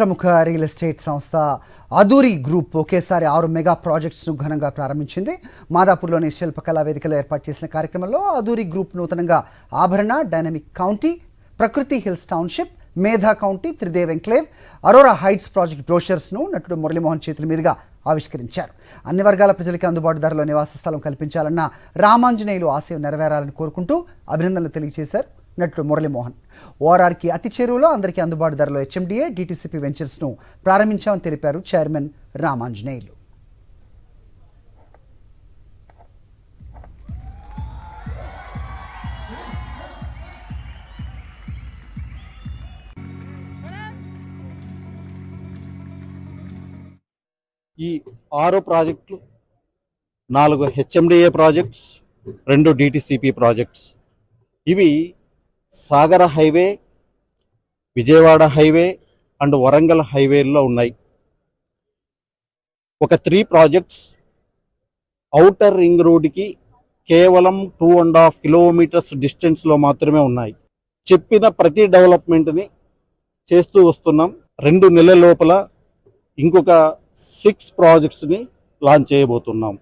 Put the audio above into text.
ప్రముఖ real estate సంస్థ Aduri group ఒకేసారి 6 మెగా ప్రాజెక్ట్స్ను ఘనంగా ప్రారంభించింది. మాదాపూర్లోని శిల్పకళా వేదికలో ఏర్పాటు చేసిన కార్యక్రమంలో అదూరి గ్రూప్ నూతనంగా Abharana, dynamic county, Prakruthi hills township, Medha county, Tridev enclave, Aurora heights project బ్రోషర్స్ను నటుడు మురళీమోహన్ చేతుల మీదుగా ఆవిష్కరించారు. అన్ని వర్గాల ప్రజలకి అందుబాటు ధరలో నివాస స్థలం కల్పించాలన్న రామాంజనేయులు ఆశయం నెరవేరాలని కోరుకుంటూ అభినందనలు తెలియజేశారు నటుడు మురళీమోహన్. ఓఆర్ఆర్కి అతి చేరువలో అందరికీ అందుబాటు ధరలో హెచ్ఎండిఏ, డిటిసిపి వెంచర్స్ను ప్రారంభించామని తెలిపారు చైర్మన్ రామాంజనేయులు. ఈ 6 ప్రాజెక్టులు 4 హెచ్ఎండిఏ ప్రాజెక్ట్స్, 2 డిటిసిపి ప్రాజెక్ట్స్. ఇవి Sagara highway, Vijayawada highway and Warangal హైవేల్లో ఉన్నాయి. ఒక 3 ప్రాజెక్ట్స్ ఔటర్ రింగ్ రోడ్కి కేవలం 2.5 కిలోమీటర్స్ డిస్టెన్స్లో మాత్రమే ఉన్నాయి. చెప్పిన ప్రతి డెవలప్మెంట్ని చేస్తూ వస్తున్నాం. 2 నెలల లోపల ఇంకొక 6 ప్రాజెక్ట్స్ని లాంచ్ చేయబోతున్నాం.